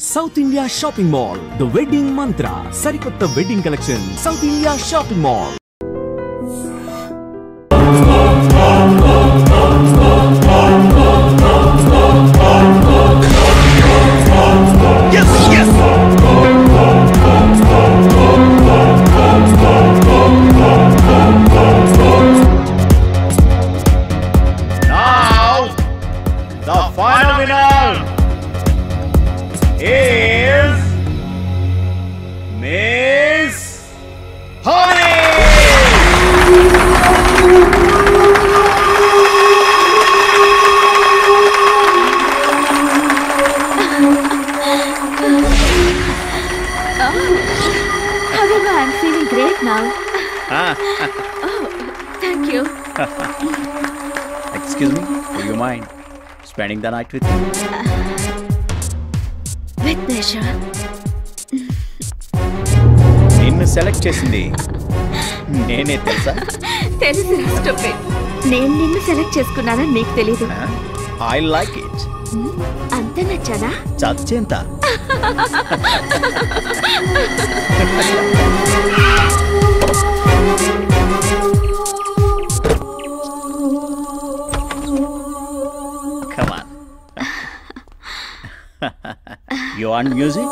South India Shopping Mall, the wedding mantra. Sarikotta wedding collection. South India Shopping Mall. Yes, yes. Now, the final winner is Miss Honey. However, I'm feeling great now. Oh, thank you. Excuse me, do you mind spending the night with me? With pleasure. నిన్ను select చేసింది నేనే తెలుసా? తెలుసు stupid. నేను నిన్ను select చేసుకున్నానని నీకు తెలీదు. I like it. అంత నచ్చానా? చచ్చేంత. Come on. You want music?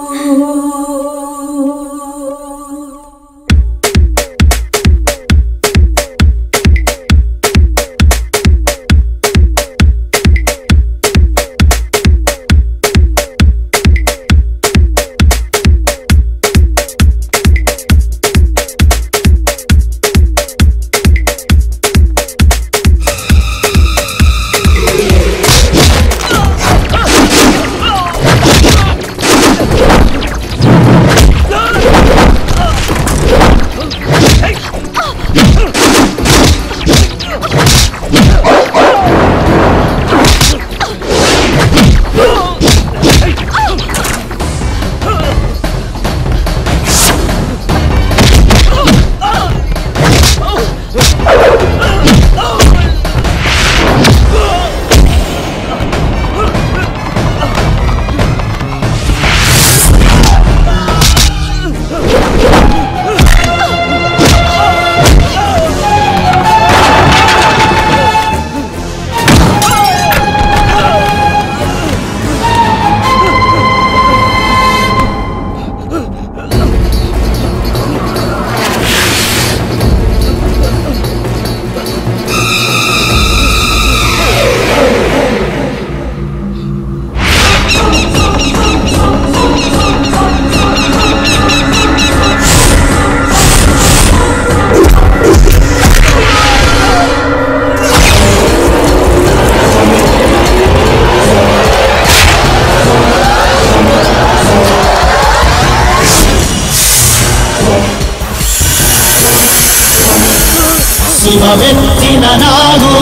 శివమెత్తిన నాగు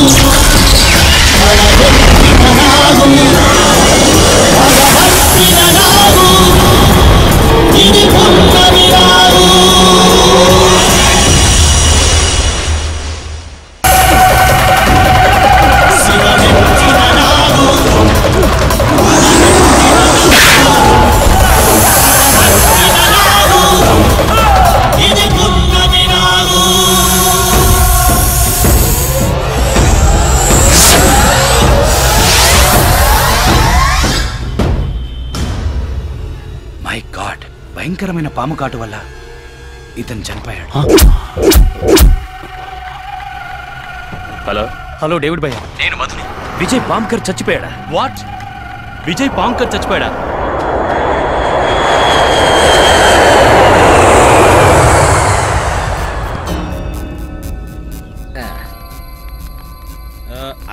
బలమెత్తిన నాగు భగవత్తిన నాగు ఇది పున్నమి నాగు శివమెత్తిన నాగు భగవత్తిన నాగు ఇది పున్నమి నాగు. మై గాడ్, భయంకరమైన పాము కాటు వల్ల ఇతను చనిపోయాడు. హలో హలో డేవిడ్ భయ్య, నేను మధుని. విజయ్ పాంకర్ చచ్చిపోయాడా? వాట్? విజయ్ పాంకర్ చచ్చిపోయాడా?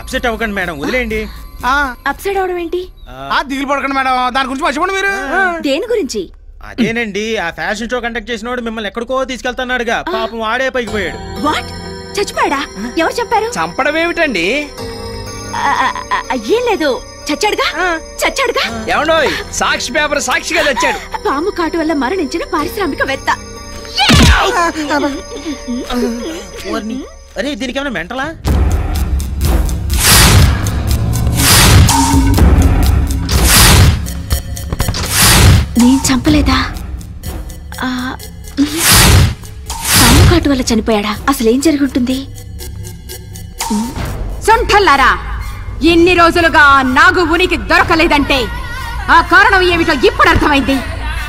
అప్సెట్ అవ్వకండి మేడం, వదిలేయండి. అప్సైడ్ అవడం ఏంటి? దిగులు పడకండి మేడం, దాని గురించి మర్చిపోండి మీరు. దేని గురించి? అదేనండి, ఆ ఫ్యాషన్ షో కండక్ట్ చేసినోడు మిమ్మల్ని ఎక్కడికో తీసుకెళ్తున్నాడుగా, పాపం వాడే పైకి పోయాడు. వాట్? చచ్చిపోయాడా? ఎవరు చెప్పారు? చంపడం ఏమిటండి? ఏం లేదు, చచ్చాడుగా. చచ్చాడుగా. ఏమండోయ్, సాక్షి పేపర్ సాక్షిగా తెచ్చాడు. పాము కాటు వల్ల మరణించిన పారిశ్రామికవేత్త. అరే దీనికి ఏమైనా మెంటలా? నేను చంపలేదా? పాము కాటు వల్ల చనిపోయాడా? అసలేం జరుగుంటుంది? సొంఠల్లారా, ఎన్ని రోజులుగా నాగు ఉనికి దొరకలేదంటే ఆ కారణం ఏమిటో ఇప్పుడు అర్థమైంది.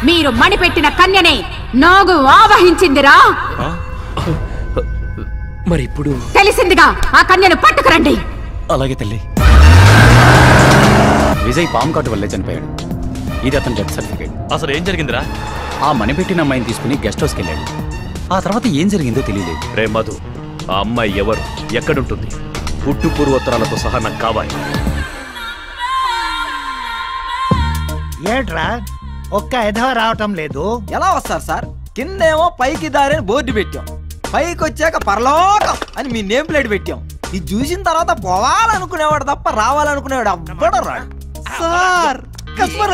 మీరు మణిపెట్టిన కన్యనే నాగు ఆవహించిందిరా. మరి ఇప్పుడు తెలిసిందిగా, ఆ కన్యను పట్టుకురండి. అలాగే తల్లి. విజయ్ పాము కాటు వల్లే చనిపోయాడు. ఇది అతని డెత్ సర్టిఫికేట్. అసలు ఏం జరిగిందిరా? ఆ మణిపెట్టిన అమ్మాయిని తీసుకుని గెస్ట్ హౌస్కి వెళ్ళాడు. ఆ తర్వాత ఏం జరిగిందో తెలియలేదు. రే మధు, ఆ అమ్మాయి ఎవరు, ఎక్కడుంటుంది? పుట్టు పూర్వోత్తరాలతో సహా నాకు కావాలి. ఏట్రా ఒక్క ఎధవ రావటం లేదు? ఎలా వస్తారు సార్? కిందేమో పైకి దారిని బోర్డు పెట్టాం, పైకి వచ్చాక పరలోకం అని మీ నేమ్ ప్లేట్ పెట్టాం. ఇది చూసిన తర్వాత పోవాలనుకునేవాడు తప్ప రావాలనుకునేవాడు అవ్వడం రాడు సార్. కస్టమర్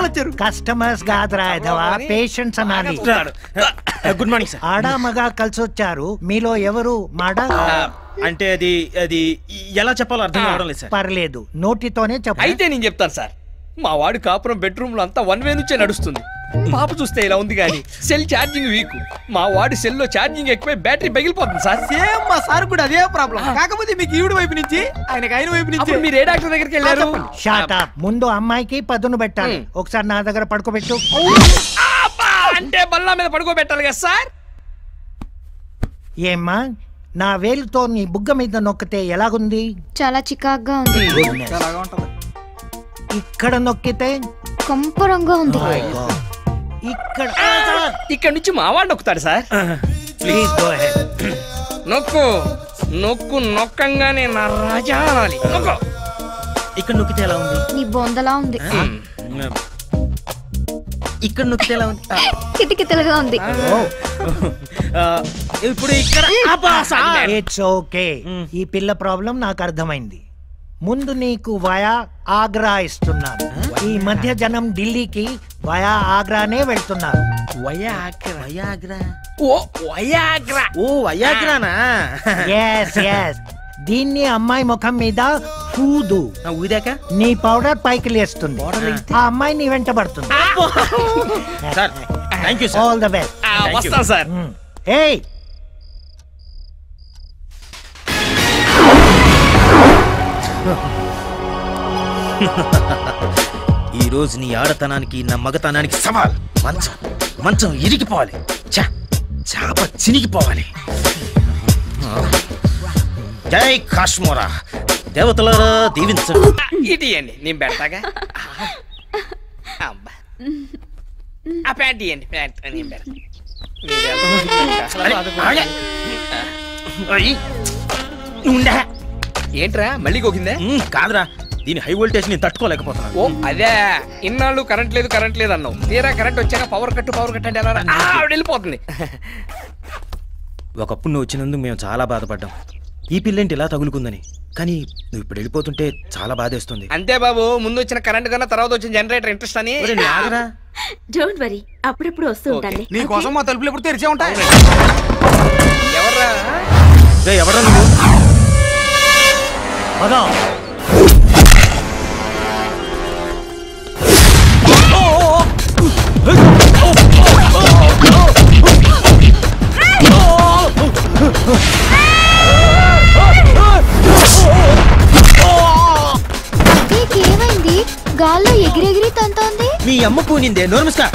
వచ్చారు. కస్టమర్స్ కాదురా ఎధవ, పేషెంట్స్ అనాలి. Good morning sir. ఆడా మగా కలిసి వచ్చారు. మీలో ఎవరు మాడా? అంటే అది ఎలా చెప్పాలో అర్థం కావడం లేదు సార్. పర్లేదు, నోటితోనే చెప్పు. అయితే నేను చెప్తాను సార్. మా వాడు కాపురం బెడ్రూమ్ లో అంతా 1 వే నుంచే నడుస్తుంది. పాప చూస్తే ఇలా ఉంది కానీ సెల్ ఛార్జింగ్ వీక్. మా వాడి సెల్ లో ఛార్జింగ్ ఎక్కువై బ్యాటరీ పగిలిపోతుంది సార్. సేమ్ మా సార్ కూడా అదే ప్రాబ్లం. కాకపోతే మీకు ఈవిడ వైపు నుంచి, ఆయనకి ఆయన వైపు నుంచి. మీరు ఏ డాక్టర్ దగ్గరికి వెళ్ళారు? Shot up. ముందు అమ్మాయికి పదును పెట్టాలి. ఒకసారి నా దగ్గర పడుకోబెట్టు. అంటే బల్లా మీద పడుకోబెట్టాలి కదా సార్. ఏమ్మా, నా వేలుతో నీ బుగ్గ మీద నొక్కితే ఎలాగుంది? చాలా చికాగ్గా ఉంది. ఇక్కడ నొక్కితే కంపరంగా ఉంది. ఇక్కడ నుంచి మా వాడు నొక్కుతాడు సార్. Please go ahead. నొక్కు నొక్కు, నొక్కంగానే నా రాజా అనాలి. నొక్కు. ఇక్కడ నొక్కితే ఎలా ఉంది? నీ బొందలా ఉంది. ఇక్కడ నొక్కితే ఎలా ఉంది? కిటికితలుగా ఉంది. ఇప్పుడు ఇక్కడ ఇట్స్ ఓకే. ఈ పిల్ల ప్రాబ్లం నాకు అర్థమైంది. ముందు నీకు వయా ఆగ్రా ఇస్తున్నాను. ఈ మధ్య జనం ఢిల్లీకి వయా ఆగ్రానే వెళ్తున్నారు. దీన్ని అమ్మాయి ముఖం మీద ఊదు. ఊదాక నీ పౌడర్ పైకి లేస్తుంది. ఆ అమ్మాయి నీ వెంట పడుతుంది. All the best. వస్తా సార్. ఏయ్, ఈ రోజు నీ ఆడతనానికి నా మగతనానికి సవాల్. మంచం మంచం ఇరిగిపోవాలి, చాప చినిగిపోవాలి. జై కాశ్మోరా, దేవతలారా దీవించండి. ఇటు ఇవ్వండి, నేను పెడతాగా. అబ్బా, ఆ ప్యాంట్ ఇవ్వండి. ప్యాంట్ నేను పెడతా. ఏంట్రా మళ్ళీ గోకిందే? కాదురా, దీని హై వోల్టేజ్ ని తట్టుకోలేకపోతున్నాను. ఓ అదే, ఇన్నాళ్ళు కరెంట్ లేదు అన్నావు. తీరా కరెంట్ వచ్చాక పవర్ కట్ అంటే ఎలా వెళ్ళిపోతుంది. ఒకప్పుడు నువ్వు వచ్చినందుకు మేము చాలా బాధపడ్డాం. ఈ పిల్లేంటి ఇలా తగులుకుందని. కానీ నువ్వు ఇప్పుడు వెళ్ళిపోతుంటే చాలా బాధేస్తుంది. అంతే బాబు, ముందు వచ్చిన కరెంట్ కన్నా తర్వాత వచ్చిన జనరేటర్ ఇంట్రెస్ట్ అని. డోంట్ వరీ, అప్పుడప్పుడు వస్తూ ఉంటాను. నీ కోసం మా తలుపులు ఎప్పుడు తెరిచే ఉంటాయి. ఎవర్రా? ఎవరా నువ్వు? నీకేమైంది? గాల్లో ఎగిరెగిరి తంతోంది. మీ అమ్మ పూనిందే. నోర్మస్కా.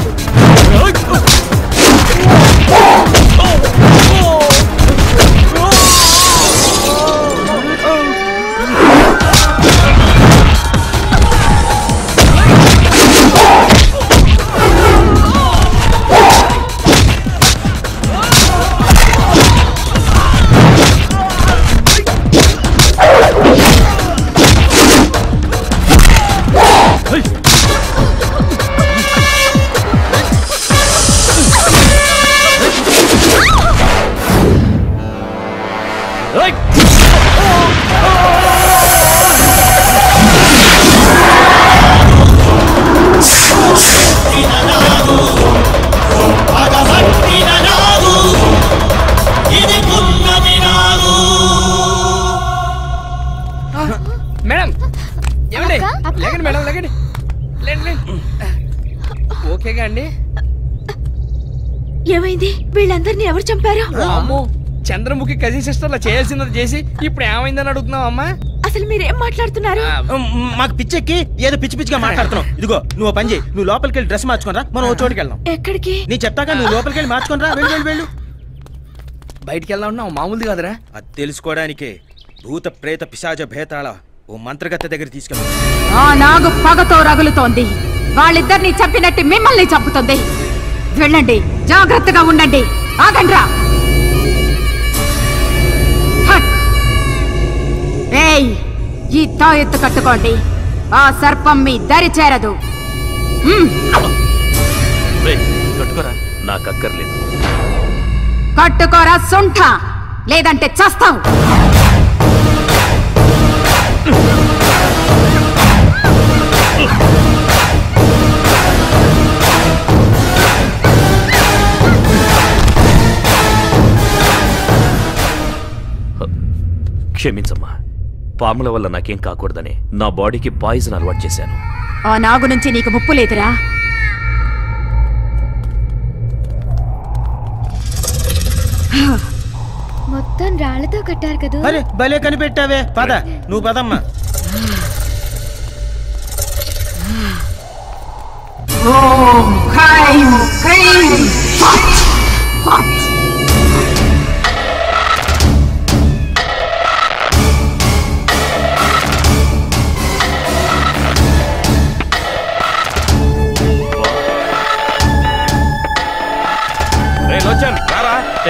ఓకేగా అండి? ఏమైంది? వీళ్ళందరినీ ఎవరు చంపారు? అమ్మో, చంద్రముఖి కజిన్ సిస్టర్లా చేయాల్సినది చేసి ఇప్పుడు ఏమైందని అడుగుతున్నావు అమ్మా? అసలు మీరేం మాట్లాడుతున్నారు? మాకు పిచ్చెక్కి ఏదో పిచ్చి పిచ్చిగా మాట్లాడుతున్నావు. ఇదిగో నువ్వు పని చేయి, నువ్వు లోపలికి వెళ్ళి డ్రెస్ మార్చుకోనరా, మనం ఓ చోటుకి వెళ్దాం. ఎక్కడికి? నీ చెప్తాక నువ్వు లోపలికి వెళ్ళి మార్చుకోనరా. వెళ్ళు వెళ్ళు వెళ్ళు. బయటికి వెళ్దాం ఉన్నావు, మామూలుది కాదురా. అది తెలుసుకోవడానికే భూత ప్రేత పిశాచ భేతాళ ఓ మంత్రగత్తె దగ్గర తీసుకెళ్ళి. ఆ నాగు పగతో రగులుతోంది. వాళ్ళిద్దరిని చంపినట్టు మిమ్మల్ని చంపుతుంది. వెళ్ళండి, జాగ్రత్తగా ఉండండి. ఆగండ్రా. ఏయ్, ఈ తాయెత్తు కట్టుకోండి. ఆ సర్పం మీ దరి చేరదు. కట్టుకోరా, నాకు అక్కర్లేదు. కట్టుకోరా సొంఠ, లేదంటే చస్తావు. క్షమించమ్మా, పాముల వల్ల నాకేం కాకూడదని నా బాడీకి పాయిజన్ అలవాటు చేశాను. ఆ నాగు నుంచి నీకు ముప్పు లేదురా. మొత్తం రాళ్లతో కట్టారు కదా. అరే భలే కనిపెట్టావే. పద, నువ్వు పదమ్మా. ఓం హ్రైం క్రీం ఫట్ ఫట్.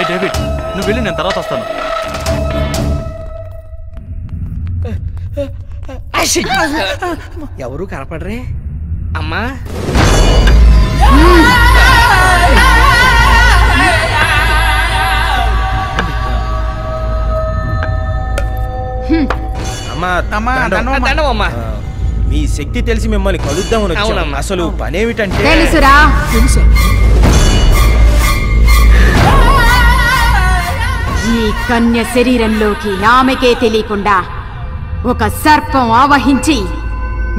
డేవిడ్, నువ్వు వెళ్ళి నేను తర్వాత వస్తాను. ఎవరు కనపడరే అమ్మా? అమ్మా, మీ శక్తి తెలిసి మిమ్మల్ని కలుద్దామని వచ్చాం. అసలు పనేమిటంటే తెలుసురా. ఈ కన్య శరీరంలోకి ఆమెకే తెలియకుండా ఒక సర్పం ఆవహించి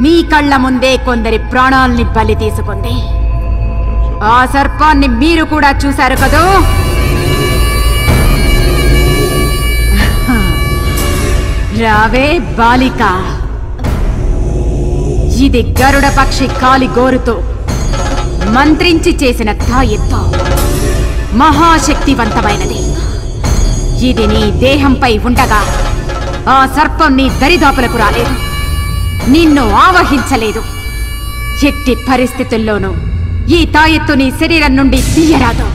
మీ కళ్ళ ముందే కొందరి ప్రాణాల్ని బలి తీసుకుంది. ఆ సర్పాన్ని మీరు కూడా చూశారు కదూ. రావే బాలిక. ఇది గరుడ పక్షి కాలి గోరుతో మంత్రించి చేసిన తాయెత్తు. మహాశక్తివంతమైనది. ఇది నీ దేహంపై ఉండగా ఆ సర్పం నీ దరిదాపులకు రాలేదు, నిన్ను ఆవహించలేదు. ఎట్టి పరిస్థితుల్లోనూ ఈ తాయెత్తు నీ శరీరం నుండి తీయరాదు.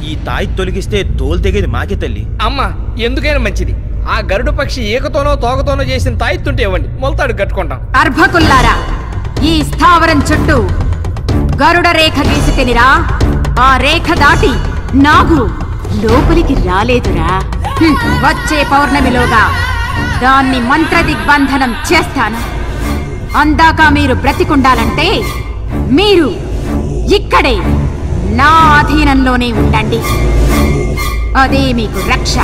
ఈ తాయెత్తు తొలగిస్తే తోలు తెగేది మాకే తల్లి. అమ్మా, ఎందుకైనా మంచిది ఆ గరుడ పక్షి ఏకతోనో తోకతోనో చేసిన తాయెత్తుంటే ఇవ్వండి, మొలతాడు కట్టుకుంటాం. అర్భకుల్లారా, ఈ స్థావరం చుట్టూ గరుడ రేఖ గీసి తినిరా. ఆ రేఖ దాటి నాగు లోపలికి రాలేదురా. వచ్చే పౌర్ణమిలోగా దాన్ని మంత్ర దిగ్బంధనం చేస్తాను. అందాక మీరు బ్రతికుండాలంటే మీరు ఇక్కడే నా అధీనంలోనే ఉండండి. అదే మీకు రక్ష.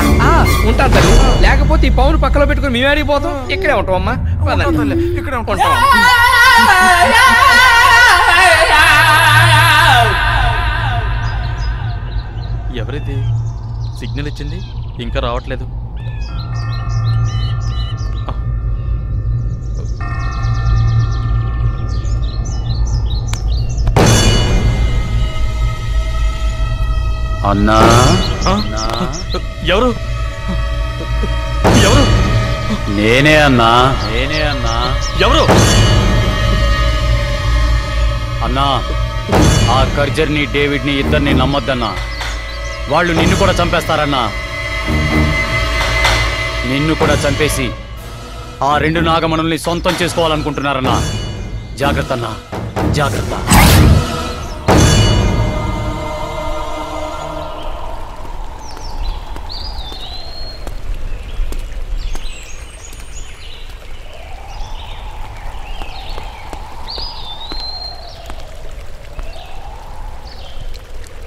ఉంటాను తల్లి, లేకపోతే ఈ పౌను పక్కలో పెట్టుకుని మేము అడిగిపోతాం. ఇక్కడే ఉంటాం అమ్మా, ఇక్కడే ఉంటాం. ఎవరిది సిగ్నల్ ఇచ్చింది? ఇంకా రావట్లేదు. అన్నా, ఎవరు ఎవరు? నేనే అన్నా, నేనే అన్నా. ఎవరు అన్నా? ఆ కర్జర్ని డేవిడ్ని ఇద్దరిని నమ్మొద్దన్నా. వాళ్ళు నిన్ను కూడా చంపేస్తారన్నా. నిన్ను కూడా చంపేసి ఆ రెండు నాగమణుల్ని సొంతం చేసుకోవాలనుకుంటున్నారన్నా. జాగ్రత్త అన్నా, జాగ్రత్త.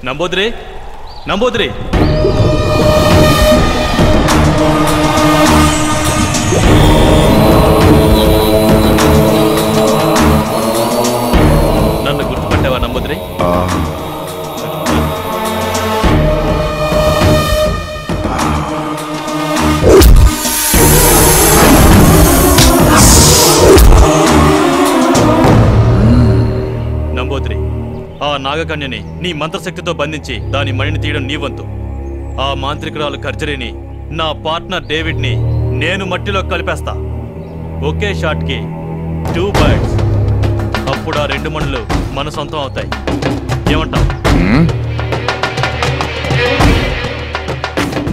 నంబోద్రే, నంబోద్రే. నన్ను గుర్తుపట్టావా నంబోద్రే? ఆ నాగకన్యని నీ మంత్రశక్తితో బంధించి దాని మణిని తీయడం నీ వంతు. ఆ మాంత్రికురాలు ఖర్జరీని, నా పార్ట్నర్ డేవిడ్ని నేను మట్టిలో కలిపేస్తా. ఒకే షాట్కి 2 birds. అప్పుడు ఆ 2 మణులు మన సొంతం అవుతాయి. ఏమంటావు?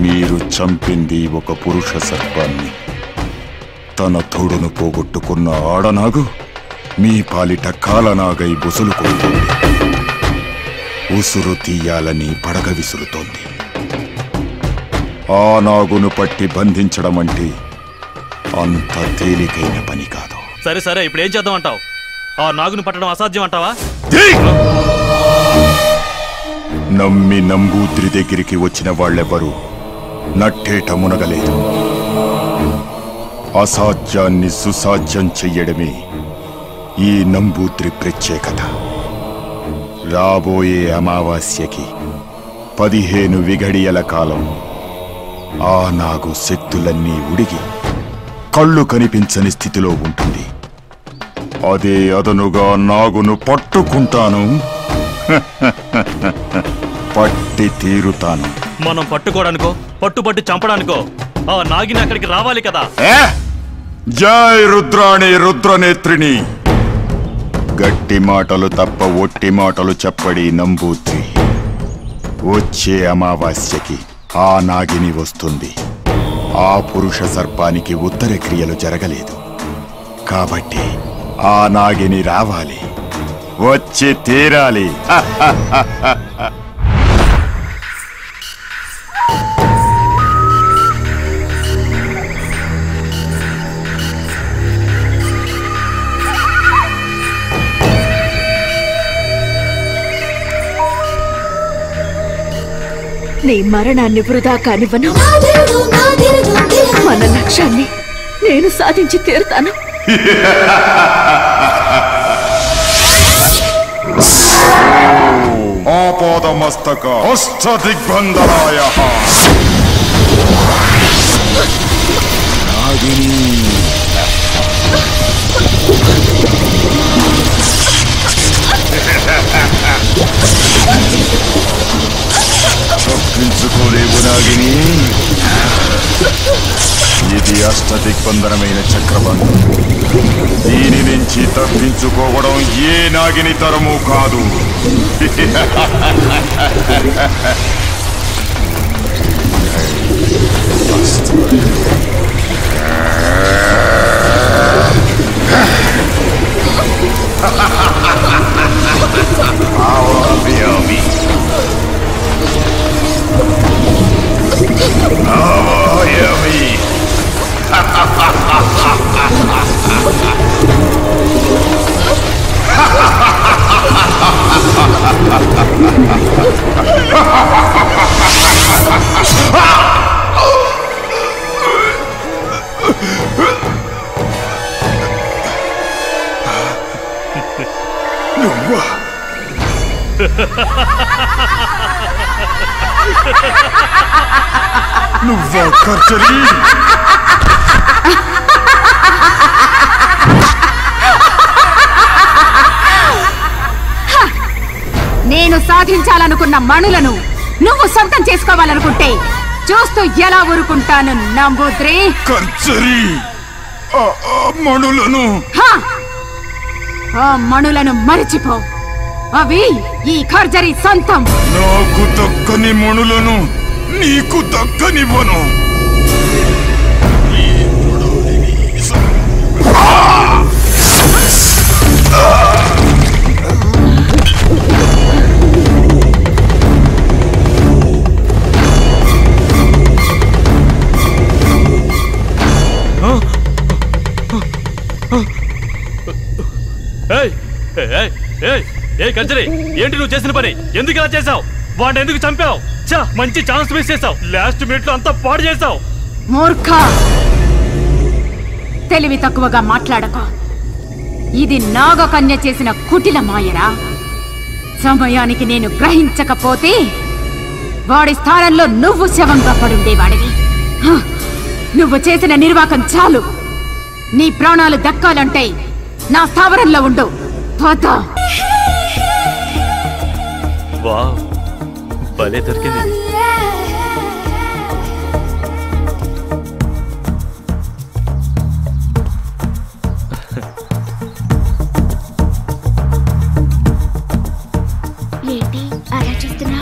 మీరు చంపింది ఒక పురుష సర్పాన్ని. తన తోడును పోగొట్టుకున్న ఆడనాగు మీ పాలిట కాలనాగై బుసులు కొడుతుంది. ఉసురు తీయాలని పడగ విసురుతోంది. ఆ నాగును పట్టి బంధించడం అంటే అంత తేలికైన పని కాదు. సరే సరే, ఇప్పుడు ఏం చేద్దాం అంటావు? ఆ నాగును పట్టడం అసాధ్యం అంటావా? నమ్మి నంబూద్రి దగ్గరికి వచ్చిన వాళ్ళెవరూ నట్టేట మునగలేదు. అసాధ్యాన్ని సుసాధ్యం చెయ్యడమే ఈ నంబూద్రి ప్రత్యేకత. రాబోయే అమావాస్యకి 15 విఘడియల కాలం ఆ నాగు శక్తులన్నీ ఉడిగి కళ్ళు కనిపించని స్థితిలో ఉంటుంది. అదే అదనుగా నాగును పట్టుకుంటాను, పట్టి తీరుతాను. మనం పట్టుకోవడానికో పట్టుబట్టి చంపడానికో ఆ నాగిని అక్కడికి రావాలి కదా. జై రుద్రాణి రుద్రనేత్రిని. గట్టి మాటలు తప్ప ఒట్టి మాటలు చెప్పడి నంబూద్రి. వచ్చే అమావాస్యకి ఆ నాగిని వస్తుంది. ఆ పురుష సర్పానికి ఉత్తర క్రియలు జరగలేదు కాబట్టి ఆ నాగిని రావాలి, వచ్చి తీరాలి. నీ మరణాన్ని వృధా కానివ్వను. మన లక్ష్యాన్ని నేను సాధించి తీరుతాను. ఆపాదమస్తక అష్టదిగ్బంధనాయ నాగిని. తప్పించుకోలేవు నాగిని. ఇది అష్టదిగ్బంధనమైన చక్రబంధం. దీని నుంచి తప్పించుకోవడం ఏ నాగిని తరము కాదు. నువ్వా ఖర్జరీ? నేను సాధించాలనుకున్న మణులను నువ్వు సొంతం చేసుకోవాలనుకుంటే చూస్తూ ఎలా ఊరుకుంటాను నంబూద్రి? ఖర్జరీ, మణులను ఆ మణులను మరిచిపో. అవి ఈ ఖర్జరీ సొంతం. నాకు దక్కని మణులను నీకు దక్కనివ్వను. ఖర్జరీ, ఏంటి నువ్వు చేసిన పని? ఎందుకు ఇలా చేసావు? వాడిని ఎందుకు చంపావు? మంచి ఛాన్స్ మిస్ చేసావు. లాస్ట్ మినిట్ లో అంతా పాడు చేసావు. మూర్ఖ, తెలివి తక్కువగా మాట్లాడకు. ఇది నాగకన్య చేసిన కుటిల మాయరా. సమయానికి నేను గ్రహించకపోతే వాడి స్థానంలో నువ్వు శవంగా పడుండేవాడివి. నువ్వు చేసిన నిర్వాకం చాలు. నీ ప్రాణాలు దక్కాలంటే నా స్థావరంలో ఉండు. పద. వావ్, భలే దొరికింది.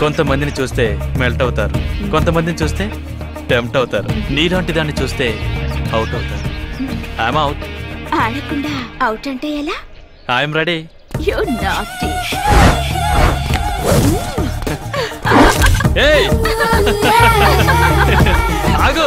కొంతమందిని చూస్తే మెల్ట్ అవుతారు, కొంతమందిని చూస్తే టెంప్ట్ అవుతారు. నీలాంటి దాన్ని చూస్తే అవుట్ అవుతారు. I'm out. ఆడకుండా అవుట్ అంటే ఎలా? I'm ready. You naughty. ఏయ్ ఆగు.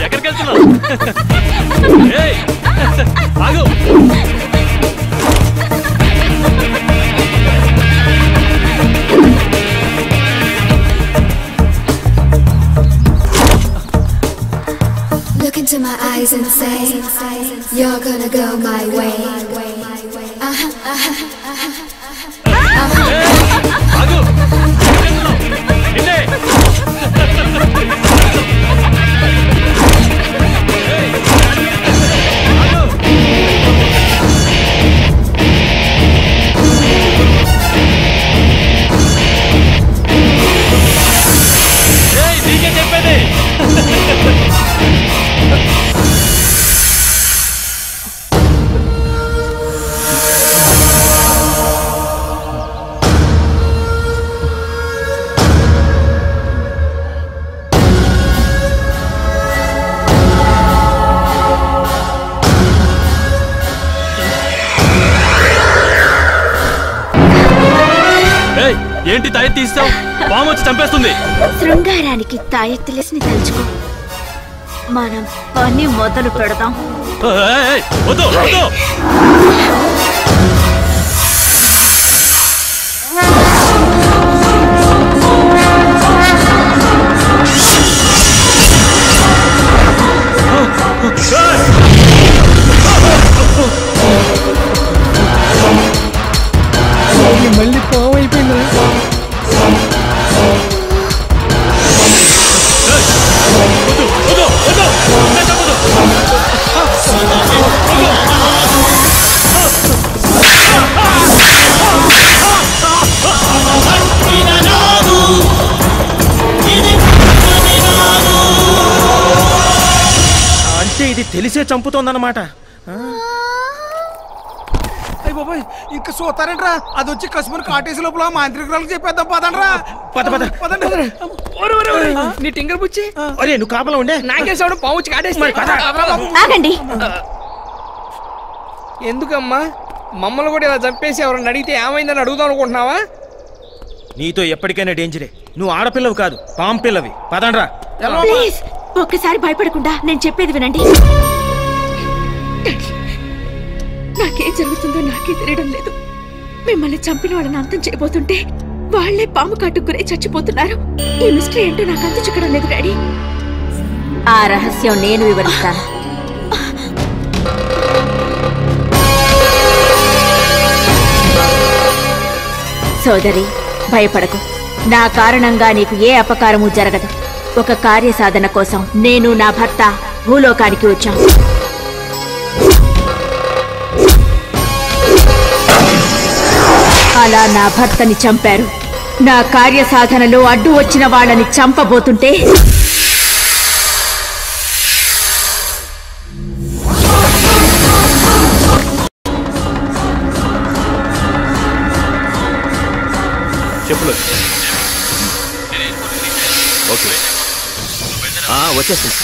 ఎక్కడికి వెళ్తున్నావు? ఆగు. Look into my eyes and say, you're gonna go my way. ఆగు. నీకే చెప్పేది. ఏంటి తాయెత్తు తీస్తావు? పాము వచ్చి చంపేస్తుంది. శృంగారానికి తాయెత్తులేసి తలుచుకో. మనం పని మొదలు పెడదాం. వద్దు వద్దు. మళ్ళీ పాము అయిపోయింది. అంటే ఇది తెలిసే చంపుతోందన్నమాట. ఇంకా చూస్తారంట్రా, అది వచ్చి కసుమని కాటేసి లోపల మాంత్రికురాలకు చెప్పేద్దాం. పదండ్రా. నీ టింగర్ బుచ్చి. అరే నువ్వు కాపలా ఉండే. నాకేసాడు పాము వచ్చి కాటేసి. ఆగండి. ఎందుకమ్మా మమ్మల్ని కూడా ఇలా చంపేసి ఎవరన్నా అడిగితే ఏమైందని అడుగుదాం అనుకుంటున్నావా? నీతో ఎప్పటికైనా డేంజరే. నువ్వు ఆడపిల్లవి కాదు, పాము పిల్లవి. పదండ్రా. ప్లీజ్ ఒక్కసారి భయపడకుండా నేను చెప్పేది వినండి. నాకేం జరుగుతుందో నాకే తెలియడం లేదు. మిమ్మల్ని చంపిన వాళ్ళని అంతం చేయబోతుంటే వాళ్లే పాము కాటుకు గురై చచ్చిపోతున్నారు. ఈ మిస్టరీ ఏంటో నాకు అంత చిక్కడం లేదు డాడీ. ఆ రహస్యం నేను వివరిస్తాను. సోదరి భయపడకు. నా కారణంగా నీకు ఏ అపకారము జరగదు. ఒక కార్యసాధన కోసం నేను నా భర్త భూలోకానికి వచ్చాం. అలా నా భర్తని చంపారు. నా కార్యసాధనలో అడ్డు వచ్చిన వాళ్ళని చంపబోతుంటే చెప్పులు. ఓకే వచ్చేస్తుంది.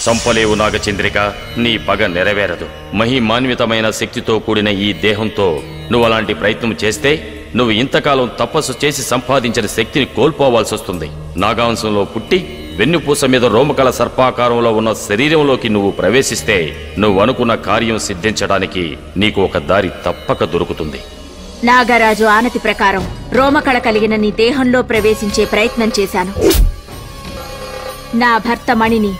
సంపలేవు నాగచంద్రిక, నీ పగ నెరవేరదు. మహిమాన్వితమైన శక్తితో కూడిన ఈ దేహంతో నువ్వు అలాంటి ప్రయత్నం చేస్తే నువ్వు ఇంతకాలం తపస్సు చేసి సంపాదించిన శక్తిని కోల్పోవాల్సి వస్తుంది. నాగాంశంలో పుట్టి వెన్నుపూస మీద రోమకల సర్పాకారంలో ఉన్న శరీరంలోకి నువ్వు ప్రవేశిస్తే నువ్వు అనుకున్న కార్యం సిద్ధించడానికి నీకు ఒక దారి తప్పక దొరుకుతుంది. నాగరాజు ఆనతి ప్రకారం రోమకళ కలిగిన నీ దేహంలో ప్రవేశించే ప్రయత్నం చేశాను. నా భర్త మణిని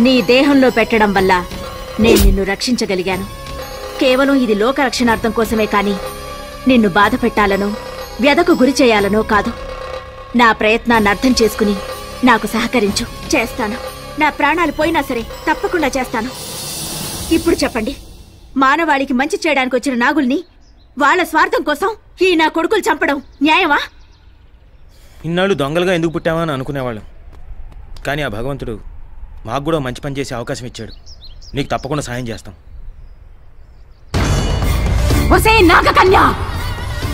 నీ దేహంలో పెట్టడం వల్ల నేను నిన్ను రక్షించగలిగాను. కేవలం ఇది లోక రక్షణార్థం కోసమే కానీ నిన్ను బాధ పెట్టాలనో వ్యధకు గురి చేయాలనో కాదు. నా ప్రయత్నాన్ని అర్థం చేసుకుని నాకు సహకరించు. చేస్తాను. నా ప్రాణాలు పోయినా సరే తప్పకుండా చేస్తాను. ఇప్పుడు చెప్పండి, మానవాళికి మంచి చేయడానికి వచ్చిన నాగుల్ని వాళ్ళ స్వార్థం కోసం ఈ నా కొడుకులు చంపడం న్యాయమా? ఇన్నాళ్ళు దొంగలుగా ఎందుకు పుట్టామా అని అనుకునేవాళ్ళం. కానీ ఆ భగవంతుడు మాకు కూడా మంచి పని చేసే అవకాశం ఇచ్చాడు. నీకు తప్పకుండా సాయం చేస్తాం. ఒసే నాగకన్య,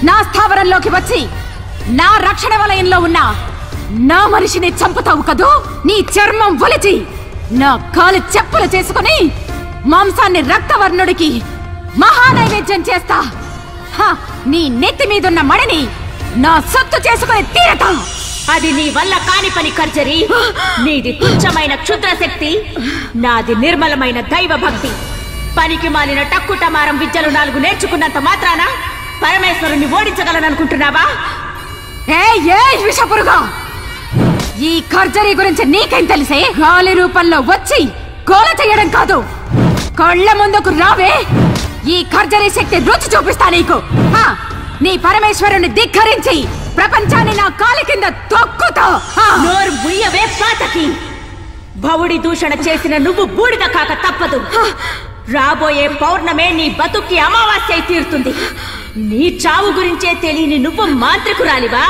నా స్థావరంలోకి వచ్చి నా రక్షణ వలయంలో ఉన్న నా మనిషిని చంపుతావు కదూ? నీ చర్మం ఒలిచి నా కాలు చెప్పులు చేసుకుని మాంసాన్ని రక్తవర్ణుడికి మహానైవేద్యం చేస్తా. నీ నెత్తి మీదున్న మడిని నా సొత్తు చేసుకుని తీరతా. అది నీ వల్ల కాని పని కర్జరి. నీది తుచ్చమైన క్షుద్ర శక్తి, నాది నిర్మలమైన దైవ భక్తి. పనికి మాలిన టక్కుటమారం విద్యలు 4 నేర్చుకున్నంత మాత్రాన పరమేశ్వరుని ఓడించగలననుకుంటున్నావా? విషపురుగా, ఈ ఖర్జరీ గురించి నీకేం తెలిసే? గాలి రూపంలో వచ్చి గోల చేయడం కాదు, కళ్ళ ముందుకు రావే. ఈ ఖర్జరీ శక్తి రుచి చూపిస్తా నీకు. నీ పరమేశ్వరుని ధిక్కరించి ప్రపంచాన్ని నా కాలి కింద తొక్కుతా. నోరు ముయ్యవే పాతకి. భవుడి దూషణ చేసిన నువ్వు బూడిద కాక తప్పదు. రాబోయే పౌర్ణమే నీ బతుక్కి అమావాస్య తీరుతుంది. నీ చావు గురించే తెలియని నువ్వు మాంత్రికురాలివా?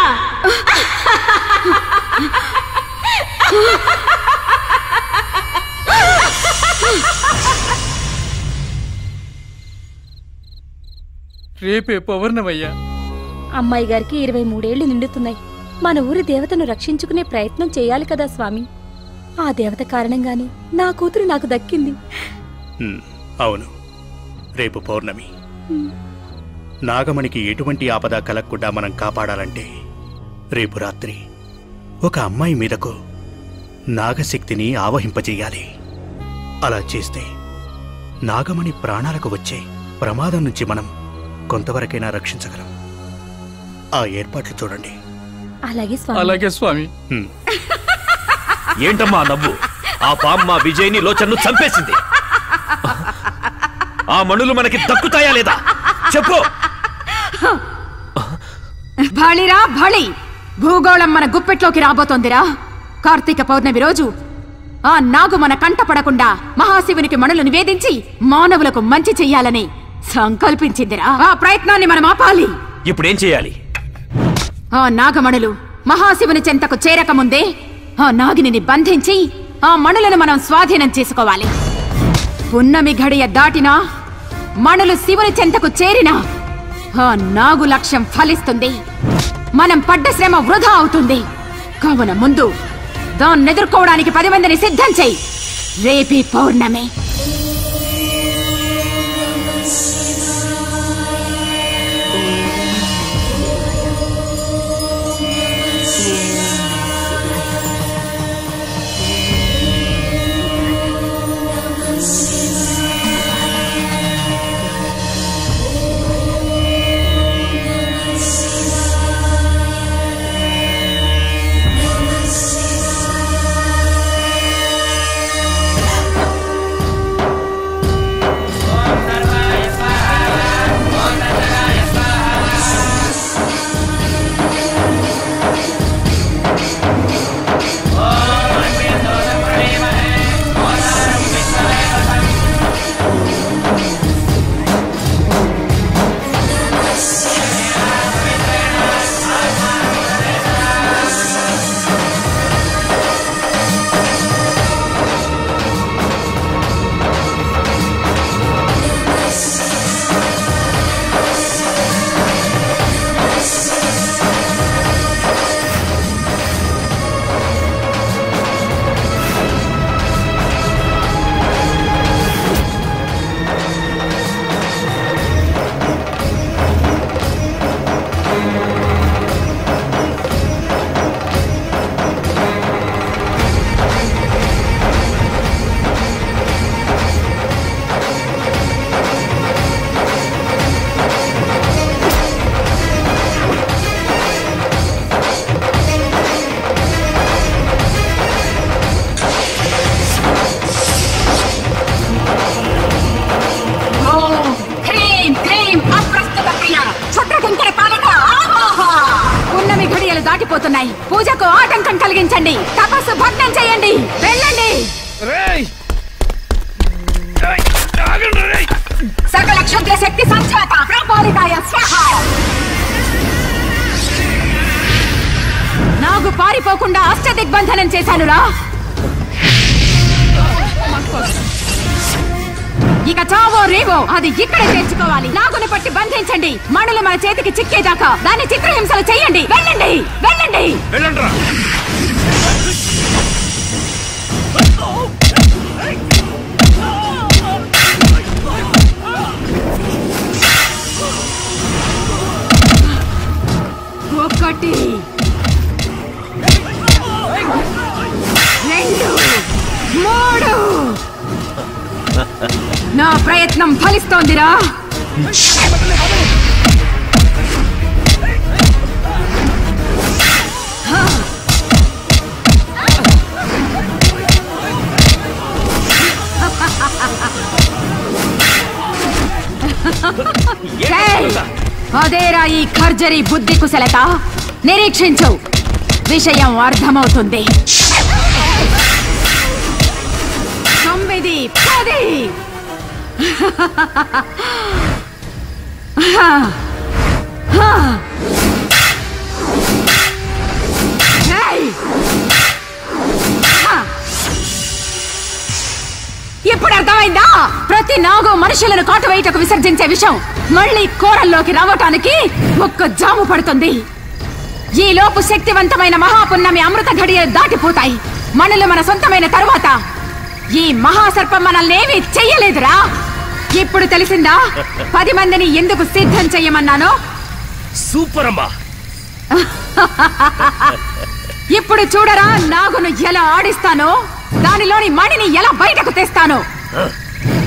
రేపే పౌర్ణమయ్యా. అమ్మాయి గారికి 23 ఏళ్లు నిండుతున్నాయి. మన ఊరి దేవతను రక్షించుకునే ప్రయత్నం చేయాలి కదా స్వామి. ఆ దేవత కారణంగానే నా కూతురు నాకు దక్కింది. అవును, రేపు పౌర్ణమి. నాగమణికి ఎటువంటి ఆపద కలగకుండా మనం కాపాడాలంటే రేపు రాత్రి ఒక అమ్మాయి మీదకు నాగశక్తిని ఆవహింపజేయాలి. అలా చేస్తే నాగమణి ప్రాణాలకు వచ్చే ప్రమాదం నుంచి మనం కొంతవరకైనా రక్షించగలం. ఆ ఏర్పాట్లు చూడండి. అలాగే స్వామి. ఏంటమ్మా నవ్వు? ఆ పామ్మ విజయ్ని లోచన్ను చంపేసింది. ఆ మణులు మనకి దక్కుతాయా లేదా చెప్పు. భళిరా భళి, భూగోళం మన గుప్పెట్లోకి రాబోతోందిరా. కార్తీక పౌర్ణమి రోజు ఆ నాగు మన కంట పడకుండా మహాశివునికి మణులు నివేదించి మానవులకు మంచి చెయ్యాలని సంకల్పించిందిరా. ఆ ప్రయత్నాన్ని మనం ఆపాలి. ఇప్పుడేం చేయాలి? ఆ నాగమణులు మహాశివుని చెంతకు చేరకముందే ఆ నాగిని బంధించి ఆ మణులను మనం స్వాధీనం చేసుకోవాలి. పున్నమి గడియ దాటినా మణులు శివుని చెంతకు చేరినా ఆ నాగు లక్ష్యం ఫలిస్తుంది. మనం పడ్డ శ్రమ వృధా అవుతుంది. కావున ముందు దాన్ని ఎదుర్కోవడానికి 10 మందిని సిద్ధం చెయ్యి. రేపే పౌర్ణమి. అవుతున్నాయి. పూజకు ఆటంకం కలిగించండి. తపస్సు భగ్నం చేయండి. వెళ్ళండి. సకల క్షుద్ర శక్తి సంచాత ప్రపాలితాయ స్వాహ. నాగు పారిపోకుండా అష్టదిగ్బంధనం చేశానురా. ఇక చావో రేవో అది ఇక్కడే తెచ్చుకోవాలి. నాగుని పట్టి బంధించండి. మణులు మన చేతికి చిక్కేదాకా దాన్ని చిత్రహింసలు చేయండి. వెళ్ళండి, వెళ్ళండి. ఒకటి, రెండు, మూడు. నా ప్రయత్నం ఫలిస్తోందిరా. అదేరా ఈ ఖర్జరీ బుద్ధి కుశలత. నిరీక్షించు, విషయం అర్థమవుతుంది. 9, 10. ఇప్పుడు అర్థమైందా? ప్రతి నాగు మనుషులను కాటువేయటకు విసర్జించే విషయం మళ్ళీ కోరల్లోకి రావటానికి ఒక్క జాము పడుతుంది. ఈ లోపు శక్తివంతమైన మహాపున్నమి అమృత ఘడియలు దాటిపోతాయి. మనులు మన సొంతమైన తరువాత ఈ మహాసర్పం మనల్ని ఏమీ చెయ్యలేదురా. ఇప్పుడు తెలిసిందా 10 మందిని ఎందుకు సిద్ధం చెయ్యమన్నాను? సూపర్ అమ్మా. ఇప్పుడు చూడరా నాగును ఎలా ఆడిస్తానో, దానిలోని మణిని ఎలా బయటకు తెస్తాను.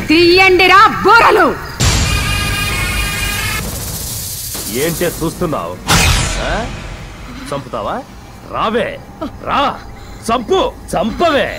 తీయండిరా బూరలు. ఏంటే చూస్తున్నావు? చంపుతావా? రావే, రా, చంపు, చంపవే.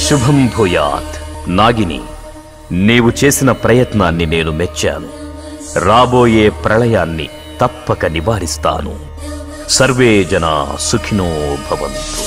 శుభం భూయాత్. నాగిని, నీవు చేసిన ప్రయత్నాన్ని నేను మెచ్చాను. రాబోయే ప్రళయాన్ని తప్పక నివారిస్తాను. సర్వే జనా సుఖినో భవంతు.